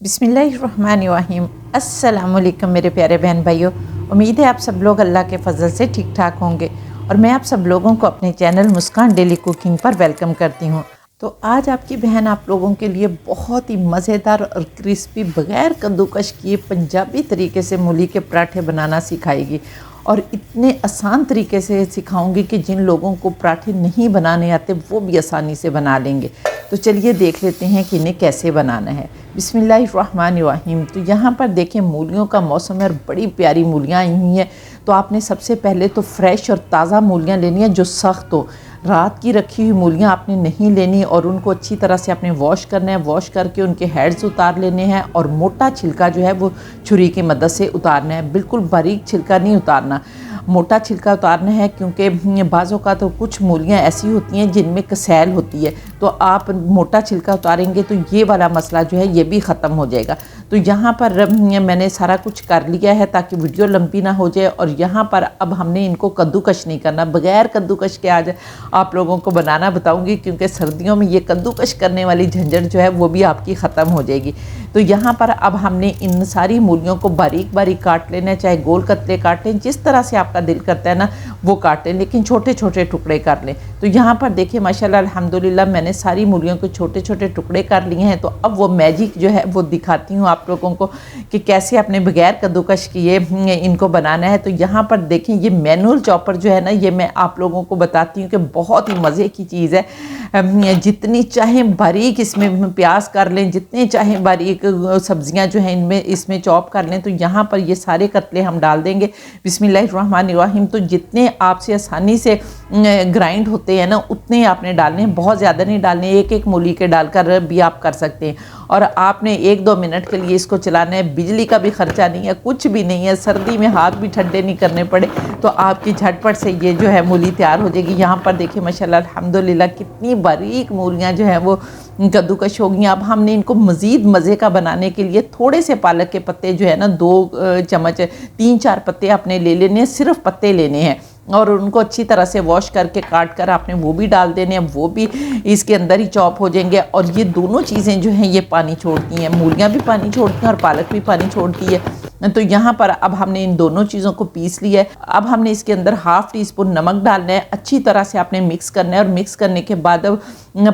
बिस्मिल्लाहिर्रहमानिर्रहीम। अस्सलाम वालेकुम मेरे प्यारे बहन भाइयों। उम्मीद है आप सब लोग अल्लाह के फजल से ठीक ठाक होंगे और मैं आप सब लोगों को अपने चैनल मुस्कान डेली कुकिंग पर वेलकम करती हूँ। तो आज आपकी बहन आप लोगों के लिए बहुत ही मज़ेदार और क्रिस्पी बग़ैर कद्दूकश किए पंजाबी तरीके से मूली के पराठे बनाना सिखाएगी और इतने आसान तरीके से सिखाऊंगी कि जिन लोगों को पराठे नहीं बनाने आते वो भी आसानी से बना लेंगे। तो चलिए देख लेते हैं कि इन्हें कैसे बनाना है। बिस्मिल्लाहिर्रहमानिर्रहीम। तो यहाँ पर देखें मूलियों का मौसम है और बड़ी प्यारी मूलियाँ आई हुई हैं। तो आपने सबसे पहले तो फ्रेश और ताज़ा मूलियाँ लेनी है जो सख्त हो। रात की रखी हुई मूलियाँ आपने नहीं लेनी और उनको अच्छी तरह से आपने वॉश करना है। वॉश करके उनके हेड्स उतार लेने हैं और मोटा छिलका जो है वो छुरी की मदद से उतारना है। बिल्कुल बारीक छिलका नहीं उतारना, मोटा छिलका उतारना है, क्योंकि बाज़ों का तो कुछ मूलियाँ ऐसी होती हैं जिनमें कसैल होती है। तो आप मोटा छिलका उतारेंगे तो ये वाला मसला जो है ये भी ख़त्म हो जाएगा। तो यहाँ पर मैंने सारा कुछ कर लिया है ताकि वीडियो लंबी ना हो जाए। और यहाँ पर अब हमने इनको कद्दूकश नहीं करना, बग़ैर कद्दूकश के आज आप लोगों को बनाना बताऊँगी, क्योंकि सर्दियों में ये कद्दूकश करने वाली झंझट जो है वो भी आपकी ख़त्म हो जाएगी। तो यहाँ पर अब हमने इन सारी मूलियों को बारीक बारीक काट लेना है, चाहे गोल कतरे काट लें, जिस तरह से आपका दिल करता है ना वो काट लें, लेकिन छोटे छोटे टुकड़े कर लें। तो यहाँ पर देखिए माशाल्लाह अल्हम्दुलिल्लाह मैंने सारी मूलियों को छोटे छोटे टुकड़े कर लिए हैं। तो अब वो मैजिक जो है वो दिखाती हूँ आप लोगों को कि कैसे अपने बगैर कद्दूकश किए इनको बनाना है। तो यहाँ पर देखें ये मैनुअल चॉपर जो है ना, ये मैं आप लोगों को बताती हूँ कि बहुत ही मज़े की चीज़ है। जितनी चाहें बारीक इसमें प्याज कर लें, जितने चाहें बारीक सब्जियां जो हैं इनमें इसमें चॉप कर लें। तो यहाँ पर ये सारे कतले हम डाल देंगे। बिस्मिल्लाहिर्रहमानिर्रहीम। तो जितने आपसे आसानी से ग्राइंड होते हैं ना उतने आपने डालने हैं, बहुत ज़्यादा नहीं डालने, एक एक मूली के डालकर भी आप कर सकते हैं। और आपने 1-2 मिनट के लिए इसको चलाना है। बिजली का भी खर्चा नहीं है, कुछ भी नहीं है, सर्दी में हाथ भी ठंडे नहीं करने पड़े, तो आपकी झटपट से ये जो है मूली तैयार हो जाएगी। यहाँ पर देखिए माशाल्लाह अल्हम्दुलिल्लाह कितनी बारीक मूलियाँ जो हैं वो कद्दूकश हो गई। अब हमने इनको मज़ीद मज़े का बनाने के लिए थोड़े से पालक के पत्ते जो है ना 2 चम्मच 3-4 पत्ते आपने ले लेने हैं, सिर्फ पत्ते लेने हैं और उनको अच्छी तरह से वॉश करके काट कर आपने वो भी डाल देने हैं, वो भी इसके अंदर ही चॉप हो जाएंगे। और ये दोनों चीज़ें जो हैं ये पानी छोड़ती हैं, मूलियाँ भी पानी छोड़ती हैं और पालक भी पानी छोड़ती है। तो यहाँ पर अब हमने इन दोनों चीज़ों को पीस लिया है। अब हमने इसके अंदर 1/2 टीस्पून नमक डालना है, अच्छी तरह से आपने मिक्स करना है और मिक्स करने के बाद अब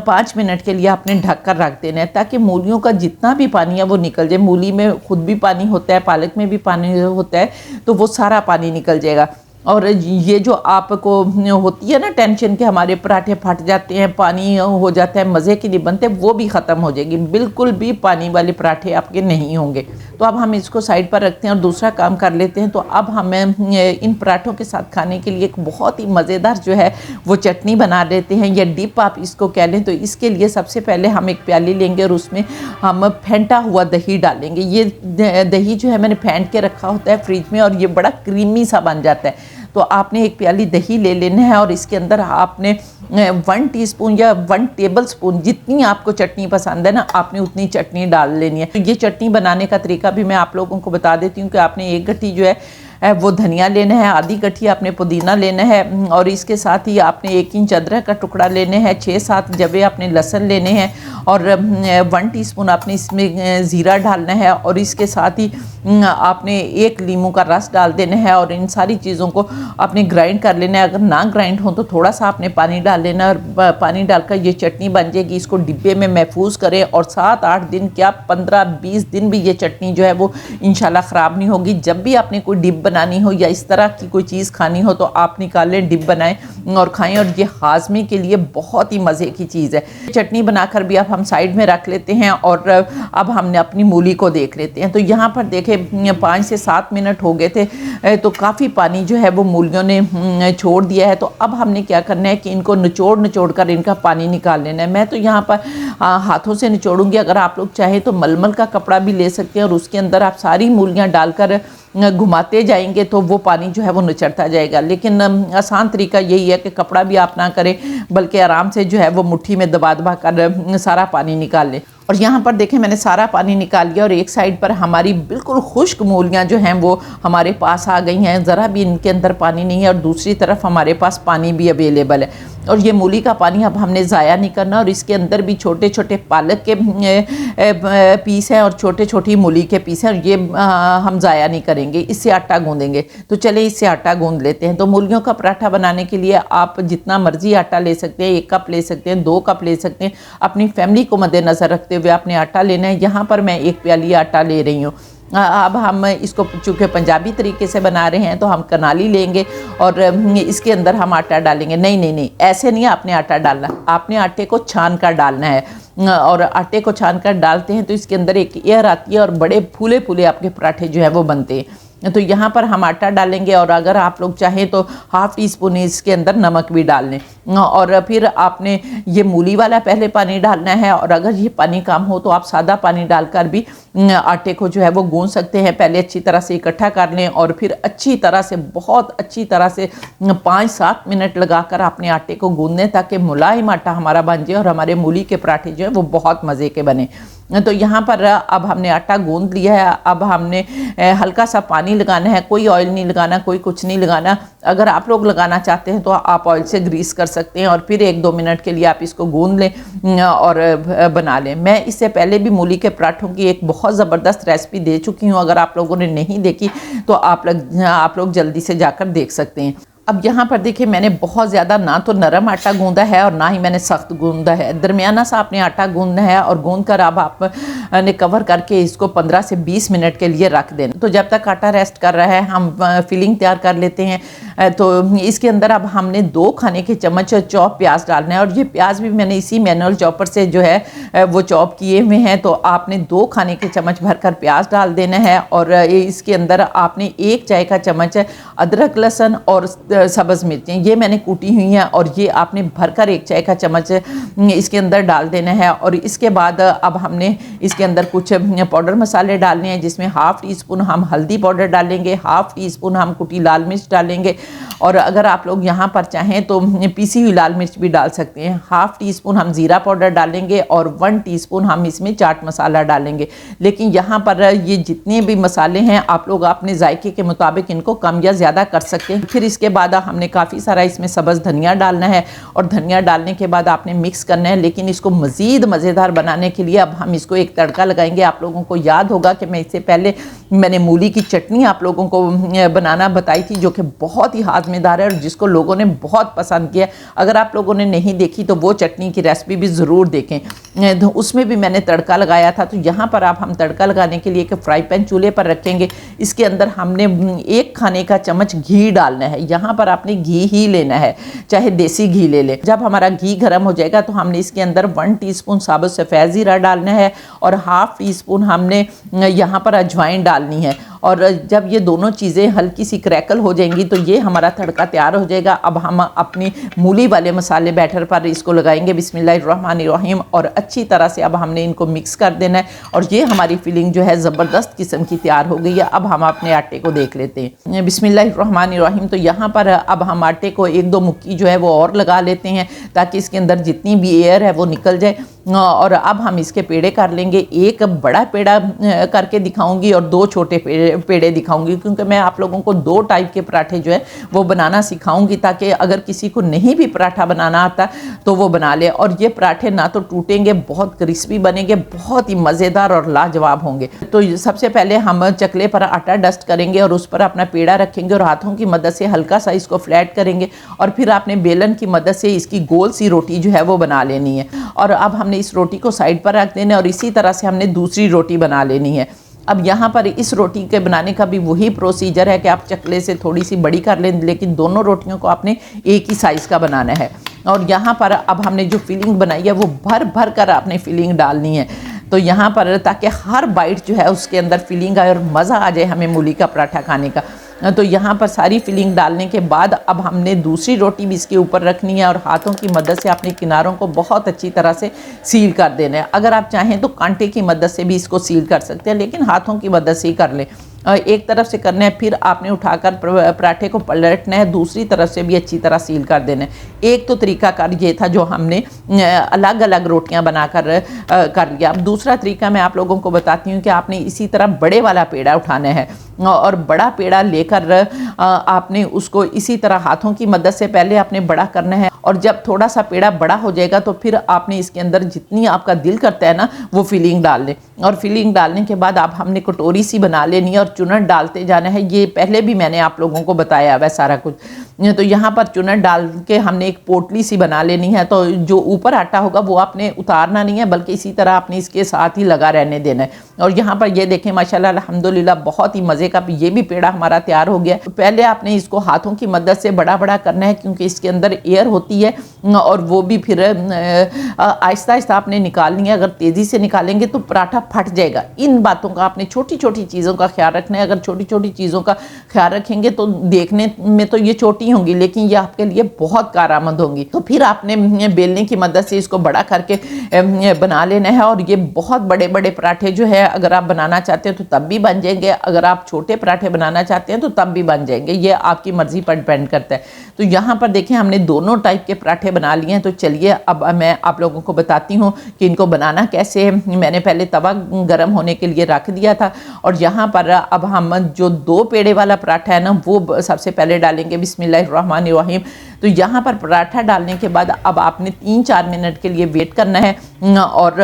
5 मिनट के लिए आपने ढक कर रख देना है ताकि मूलियों का जितना भी पानी है वो निकल जाए। मूली में खुद भी पानी होता है, पालक में भी पानी होता है, तो वो सारा पानी निकल जाएगा। और ये जो आपको होती है ना टेंशन कि हमारे पराठे फट जाते हैं, पानी हो जाता है, मज़े के लिए बनते, वो भी ख़त्म हो जाएगी। बिल्कुल भी पानी वाले पराठे आपके नहीं होंगे। तो अब हम इसको साइड पर रखते हैं और दूसरा काम कर लेते हैं। तो अब हमें इन पराठों के साथ खाने के लिए एक बहुत ही मज़ेदार जो है वो चटनी बना लेते हैं, या डिप आप इसको कह लें। तो इसके लिए सबसे पहले हम एक प्याली लेंगे और उसमें हम फेंटा हुआ दही डालेंगे। ये दही जो है मैंने फेंट के रखा होता है फ्रिज में और ये बड़ा क्रीमी सा बन जाता है। तो आपने एक प्याली दही ले लेना है और इसके अंदर आपने 1 टीस्पून या 1 टेबल स्पून, जितनी आपको चटनी पसंद है ना आपने उतनी चटनी डाल लेनी है। तो ये चटनी बनाने का तरीका भी मैं आप लोगों को बता देती हूँ कि आपने 1 गट्ठी जो है वो धनिया लेना है, आधी गट्ठी आपने पुदीना लेना है और इसके साथ ही आपने 1 इंच अदरक का टुकड़ा लेना है, 6-7 जबे आपने लहसुन लेने हैं और 1 टीस्पून आपने इसमें ज़ीरा डालना है और इसके साथ ही आपने 1 लीमू का रस डाल देना है और इन सारी चीज़ों को आपने ग्राइंड कर लेना है। अगर ना ग्राइंड हो तो थोड़ा सा आपने पानी डाल लेना और पानी डालकर ये चटनी बन जाएगी। इसको डिब्बे में महफूज करें और 7-8 दिन क्या 15-20 दिन भी ये चटनी जो है वो इंशाल्लाह ख़राब नहीं होगी। जब भी आपने कोई डिप बनानी हो या इस तरह की कोई चीज़ खानी हो तो आप निकालें, डिप बनाएं और खाएं और ये हाजमे के लिए बहुत ही मज़े की चीज़ है। चटनी बनाकर भी अब हम साइड में रख लेते हैं और अब हमने अपनी मूली को देख लेते हैं। तो यहाँ पर देखें 5 से 7 मिनट हो गए थे, तो काफ़ी पानी जो है वो मूलियों ने छोड़ दिया है। तो अब हमने क्या करना है कि इनको निचोड़ कर इनका पानी निकाल लेना है। मैं तो यहाँ पर हाथों से निचोड़ूंगी, अगर आप लोग चाहें तो मलमल का कपड़ा भी ले सकते हैं और उसके अंदर आप सारी मूलियाँ डालकर घुमाते जाएंगे तो वो पानी जो है वो निचड़ता जाएगा। लेकिन आसान तरीका यही है कि कपड़ा भी आप ना करें, बल्कि आराम से जो है वो मुट्ठी में दबा कर सारा पानी निकाल लें। और यहाँ पर देखें मैंने सारा पानी निकाल लिया और एक साइड पर हमारी बिल्कुल खुश्क मूलियाँ जो हैं वो हमारे पास आ गई हैं, ज़रा भी इनके अंदर पानी नहीं है और दूसरी तरफ हमारे पास पानी भी अवेलेबल है। और ये मूली का पानी अब हमने ज़ाया नहीं करना। और इसके अंदर भी छोटे छोटे पालक के पीस हैं और छोटे छोटी मूली के पीस हैं, और ये हम ज़ाया नहीं करेंगे, इससे आटा गूंदेंगे। तो चले इससे आटा गूंद लेते हैं। तो मूलियों का पराठा बनाने के लिए आप जितना मर्जी आटा ले सकते हैं, 1 कप ले सकते हैं, 2 कप ले सकते हैं, अपनी फैमिली को मद्देनज़र रखते हुए आपने आटा लेना है। यहाँ पर मैं 1 प्याली आटा ले रही हूँ। अब हम इसको चूँकि पंजाबी तरीके से बना रहे हैं तो हम कनाली लेंगे और इसके अंदर हम आटा डालेंगे। नहीं नहीं नहीं, ऐसे नहीं आपने आटा डालना, आपने आटे को छान कर डालना है। और आटे को छान कर डालते हैं तो इसके अंदर एक एयर आती है और बड़े फूले फूले आपके पराठे जो है वो बनते हैं। तो यहाँ पर हम आटा डालेंगे और अगर आप लोग चाहें तो ½ टीस्पून इसके अंदर नमक भी डाल लें। और फिर आपने ये मूली वाला पहले पानी डालना है, और अगर ये पानी कम हो तो आप सादा पानी डालकर भी आटे को जो है वो गूंद सकते हैं। पहले अच्छी तरह से इकट्ठा कर लें और फिर अच्छी तरह से, बहुत अच्छी तरह से 5-7 मिनट लगाकर अपने आटे को गूंद लें, ताकि मुलायम आटा हमारा बन जाए और हमारे मूली के पराठे जो है वो बहुत मज़े के बने। तो यहाँ पर अब हमने आटा गूंद लिया है। अब हमने हल्का सा पानी लगाना है, कोई ऑयल नहीं लगाना, कोई कुछ नहीं लगाना। अगर आप लोग लगाना चाहते हैं तो आप ऑयल से ग्रीस कर सकते हैं और फिर 1-2 मिनट के लिए आप इसको गूंद लें और बना लें। मैं इससे पहले भी मूली के पराठों की एक बहुत ज़बरदस्त रेसिपी दे चुकी हूँ, अगर आप लोगों ने नहीं देखी तो आप लोग जल्दी से जाकर देख सकते हैं। अब यहाँ पर देखिए, मैंने बहुत ज़्यादा ना तो नरम आटा गूंदा है और ना ही मैंने सख्त गूंदा है, दरमियाना सा आपने आटा गूंदना है। और गूंद कर अब आपने कवर करके इसको 15 से 20 मिनट के लिए रख देना। तो जब तक आटा रेस्ट कर रहा है हम फिलिंग तैयार कर लेते हैं। तो इसके अंदर अब हमने 2 खाने के चम्मच चॉप प्याज डालना है, और ये प्याज भी मैंने इसी मैनुअल चॉपर से जो है वो चॉप किए हुए हैं। तो आपने 2 खाने के चम्मच भरकर प्याज डाल देना है, और इसके अंदर आपने 1 चाय का चम्मच अदरक, लहसुन और सब्ज़ मिर्चें ये मैंने कूटी हुई हैं, और ये आपने भरकर 1 चाय का चम्मच इसके अंदर डाल देना है। और इसके बाद अब हमने इसके अंदर कुछ पाउडर मसाले डालने हैं, जिसमें ½ टीस्पून हम हल्दी पाउडर डालेंगे, ½ टीस्पून हम कुटी लाल मिर्च डालेंगे, और अगर आप लोग यहाँ पर चाहें तो पीसी हुई लाल मिर्च भी डाल सकते हैं। ½ टीस्पून हम ज़ीरा पाउडर डालेंगे और 1 टीस्पून हम इसमें चाट मसाला डालेंगे। लेकिन यहाँ पर ये जितने भी मसाले हैं आप लोग अपने जायके के मुताबिक इनको कम या ज़्यादा कर सकते हैं। फिर इसके बाद हमने काफ़ी सारा इसमें सब्ज़ धनिया डालना है, और धनिया डालने के बाद आपने मिक्स करना है। लेकिन इसको मज़ीद मज़ेदार बनाने के लिए अब हम इसको एक तड़का लगाएंगे। आप लोगों को याद होगा कि मैं इससे पहले मैंने मूली की चटनी आप लोगों को बनाना बताई थी, जो कि बहुत ही हाज़मेदार है और जिसको लोगों ने बहुत पसंद किया। अगर आप लोगों ने नहीं देखी तो वो चटनी की रेसिपी भी ज़रूर देखें, तो उसमें भी मैंने तड़का लगाया था। तो यहाँ पर आप हम तड़का लगाने के लिए एक फ्राई पैन चूल्हे पर रखेंगे। इसके अंदर हमने 1 खाने का चम्मच घी डालना है। यहाँ पर आपने घी ही लेना है, चाहे देसी घी ले लें। जब हमारा घी गर्म हो जाएगा तो हमने इसके अंदर 1 टीस्पून साबुत सफ़ेद ज़ीरा डालना है, और ½ टीस्पून हमने यहाँ पर अजवाइन डालनी है। और जब ये दोनों चीज़ें हल्की सी क्रैकल हो जाएंगी तो ये हमारा तड़का तैयार हो जाएगा। अब हम अपनी मूली वाले मसाले बैटर पर इसको लगाएंगे, बिस्मिल्लाहिर्रहमानिर्रहीम, और अच्छी तरह से अब हमने इनको मिक्स कर देना है। और ये हमारी फिलिंग जो है ज़बरदस्त किस्म की तैयार हो गई है। अब हम अपने आटे को देख लेते हैं, बिस्मिल्लाहिर्रहमानिर्रहीम। तो यहाँ पर अब हम आटे को 1-2 मुक्की जो है वो और लगा लेते हैं, ताकि इसके अंदर जितनी भी एयर है वो निकल जाए। और अब हम इसके पेड़े कर लेंगे। 1 बड़ा पेड़ा करके दिखाऊंगी और 2 छोटे पेड़े दिखाऊंगी, क्योंकि मैं आप लोगों को 2 टाइप के पराठे जो है वो बनाना सिखाऊंगी, ताकि अगर किसी को नहीं भी पराठा बनाना आता तो वो बना ले। और ये पराठे ना तो टूटेंगे, बहुत क्रिस्पी बनेंगे, बहुत ही मज़ेदार और लाजवाब होंगे। तो सबसे पहले हम चकले पर आटा डस्ट करेंगे और उस पर अपना पेड़ा रखेंगे और हाथों की मदद से हल्का सा इसको फ्लैट करेंगे, और फिर आपने बेलन की मदद से इसकी गोल सी रोटी जो है वो बना लेनी है। और अब हमने इस रोटी को साइड पर रख देना है, और इसी तरह से हमने दूसरी रोटी बना लेनी है। अब यहाँ पर इस रोटी के बनाने का भी वही प्रोसीजर है कि आप चकले से थोड़ी सी बड़ी कर लें, लेकिन दोनों रोटियों को आपने एक ही साइज़ का बनाना है। और यहाँ पर अब हमने जो फिलिंग बनाई है वो भर भर कर आपने फिलिंग डालनी है। तो यहाँ पर ताकि हर बाइट जो है उसके अंदर फिलिंग आए और मज़ा आ जाए हमें मूली का पराठा खाने का। तो यहाँ पर सारी फिलिंग डालने के बाद अब हमने दूसरी रोटी भी इसके ऊपर रखनी है, और हाथों की मदद से अपने किनारों को बहुत अच्छी तरह से सील कर देना है। अगर आप चाहें तो कांटे की मदद से भी इसको सील कर सकते हैं, लेकिन हाथों की मदद से ही कर लें। एक तरफ से करना है, फिर आपने उठाकर पराठे को पलटना है, दूसरी तरफ से भी अच्छी तरह सील कर देना है। एक तो तरीकाकार ये था जो हमने अलग अलग रोटियां बनाकर कर लिया। अब दूसरा तरीका मैं आप लोगों को बताती हूँ कि आपने इसी तरह बड़े वाला पेड़ा उठाना है, और बड़ा पेड़ा लेकर आपने उसको इसी तरह हाथों की मदद से पहले आपने बड़ा करना है, और जब थोड़ा सा पेड़ा बड़ा हो जाएगा तो फिर आपने इसके अंदर जितनी आपका दिल करता है ना वो फिलिंग डाल लें। और फिलिंग डालने के बाद आप हमने कटोरी सी बना लेनी है और चुनट डालते जाना है। ये पहले भी मैंने आप लोगों को बताया हुआ सारा कुछ। तो यहाँ पर चुनट डाल के हमने एक पोटली सी बना लेनी है। तो जो ऊपर आटा होगा वो आपने उतारना नहीं है, बल्कि इसी तरह आपने इसके साथ ही लगा रहने देना है। और यहाँ पर ये देखें माशाल्लाह अल्हम्दुलिल्लाह बहुत ही मज़े का ये भी पेड़ा हमारा तैयार हो गया। पहले आपने इसको हाथों की मदद से बड़ा बड़ा करना है, क्योंकि इसके अंदर एयर होती है और वो भी फिर आहिस्ता आहिस्ता आपने निकालनी है। अगर तेज़ी से निकालेंगे तो पराठा फट जाएगा। इन बातों का आपने छोटी छोटी चीज़ों का ख्याल रखना है। अगर छोटी छोटी चीज़ों का ख्याल रखेंगे तो देखने में तो ये छोटी होंगी, लेकिन ये आपके लिए बहुत कारआमद होंगी। तो फिर आपने बेलने की मदद से इसको बड़ा करके बना लेना है। और ये बहुत बड़े बड़े पराठे जो है अगर आप बनाना चाहते हैं तो तब भी बन जाएंगे, अगर आप छोटे पराठे बनाना चाहते हैं तो तब भी बन जाएंगे। ये आपकी मर्ज़ी पर डिपेंड करता है। तो यहाँ पर देखें हमने दोनों टाइप के पराठे बना लिए हैं। तो चलिए अब मैं आप लोगों को बताती हूँ कि इनको बनाना कैसे है। मैंने पहले तवा गर्म होने के लिए रख दिया था और यहाँ पर अब हम जो 2 पेड़े वाला पराठा है ना वो सबसे पहले डालेंगे बिस्मिल्लाहिर्रहमानिर्रहीम। तो यहाँ पर पराठा डालने के बाद अब आपने 3-4 मिनट के लिए वेट करना है और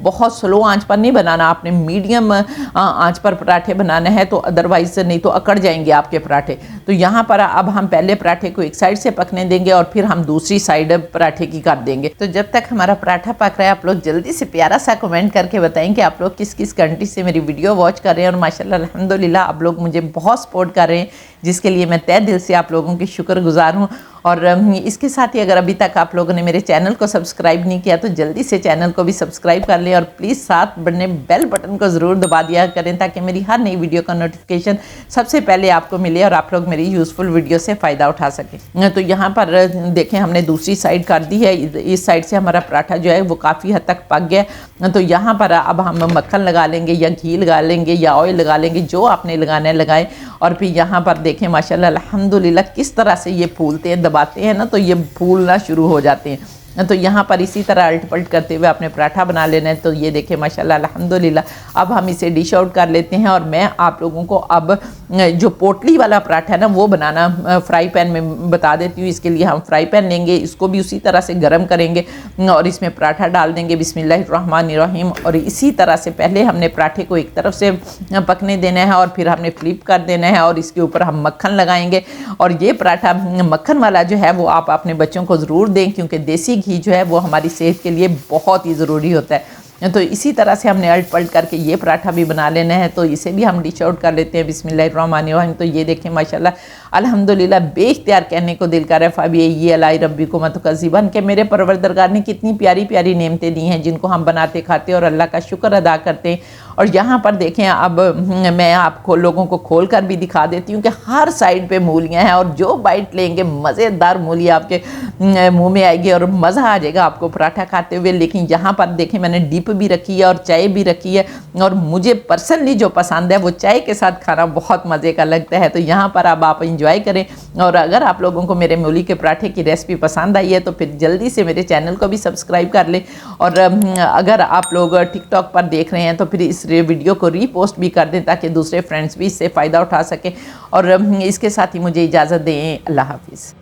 बहुत स्लो आंच पर नहीं बनाना, आपने मीडियम आंच पर पराठे बनाना है, तो अदरवाइज नहीं तो अकड़ जाएंगे आपके पराठे। तो यहाँ पर अब हम पहले पराठे को एक साइड से पकने देंगे और फिर हम दूसरी साइड पराठे की कर देंगे। तो जब तक हमारा पराठा पक रहा है आप लोग जल्दी से प्यारा सा कमेंट करके बताएं कि आप लोग किस किस कंट्री से मेरी वीडियो वॉच कर रहे हैं। और माशाल्लाह अल्हम्दुलिल्लाह आप लोग मुझे बहुत सपोर्ट कर रहे हैं, जिसके लिए मैं तहे दिल से आप लोगों की शुक्रगुजार हूँ। और इसके साथ ही अगर अभी तक आप लोगों ने मेरे चैनल को सब्सक्राइब नहीं किया तो जल्दी से चैनल को भी सब्सक्राइब कर लें और प्लीज़ साथ बने बेल बटन को ज़रूर दबा दिया करें, ताकि मेरी हर नई वीडियो का नोटिफिकेशन सबसे पहले आपको मिले और आप लोग मेरी यूज़फुल वीडियो से फ़ायदा उठा सकें। तो यहाँ पर देखें हमने दूसरी साइड कर दी है। इस साइड से हमारा पराठा जो है वो काफ़ी हद तक पक गया। तो यहाँ पर अब हम मक्खन लगा लेंगे या घी लगा लेंगे या ऑयल लगा लेंगे, जो आपने लगाना है लगाएं। और फिर यहाँ पर देखें माशाल्लाह अल्हम्दुलिल्लाह किस तरह से ये फूलते हैं, दबाते हैं ना तो ये फूलना शुरू हो जाते हैं। तो यहाँ पर इसी तरह अल्ट पल्ट करते हुए आपने पराठा बना लेना है। तो ये देखें माशाल्लाह अल्हम्दुलिल्लाह अब हम इसे डिश आउट कर लेते हैं। और मैं आप लोगों को अब जो पोटली वाला पराठा है ना वो बनाना फ्राई पैन में बता देती हूँ। इसके लिए हम फ्राई पैन लेंगे, इसको भी उसी तरह से गर्म करेंगे और इसमें पराठा डाल देंगे बिस्मिल्लाहिर्रहमानिर्रहीम। और इसी तरह से पहले हमने पराठे को एक तरफ से पकने देना है और फिर हमने फ्लिप कर देना है और इसके ऊपर हम मक्खन लगाएंगे। और ये पराठा मक्खन वाला जो है वो आप अपने बच्चों को ज़रूर दें, क्योंकि देसी घी जो है वो हमारी सेहत के लिए बहुत ही ज़रूरी होता है। तो इसी तरह से हमने अल्ट पल्ट करके ये पराठा भी बना लेना है। तो इसे भी हम डिश आउट कर लेते हैं बिस्मिल्लाहिर्रहमानिर्रहीम। तो ये देखें माशाल्लाह अल्हम्दुलिल्लाह बेख्तियार कहने को दिल कर रहा है फ़ाबिय्यी अलाई रब्बिकुम तुकज़्ज़िबान के मेरे परवरदिगार ने कितनी प्यारी प्यारी नेमतें दी हैं जिनको हम बनाते खाते और अल्लाह का शुक्र अदा करते हैं। और यहाँ पर देखें अब मैं आपको लोगों को खोल कर भी दिखा देती हूँ कि हर साइड पे मूलियाँ हैं और जो बाइट लेंगे मज़ेदार मूलियाँ आपके मुँह में आएगी और मज़ा आ जाएगा आपको पराठा खाते हुए। लेकिन यहाँ पर देखें मैंने डिप भी रखी है और चाय भी रखी है और मुझे पर्सनली जो पसंद है वो चाय के साथ खाना बहुत मज़े का लगता है। तो यहाँ पर अब आप इंजॉय करें। और अगर आप लोगों को मेरे मूली के पराठे की रेसिपी पसंद आई है तो फिर जल्दी से मेरे चैनल को भी सब्सक्राइब कर लें। और अगर आप लोग टिकटॉक पर देख रहे हैं तो फिर इस वीडियो को रीपोस्ट भी कर दें ताकि दूसरे फ्रेंड्स भी इससे फ़ायदा उठा सकें। और इसके साथ ही मुझे इजाज़त दें। अल्लाह हाफिज़।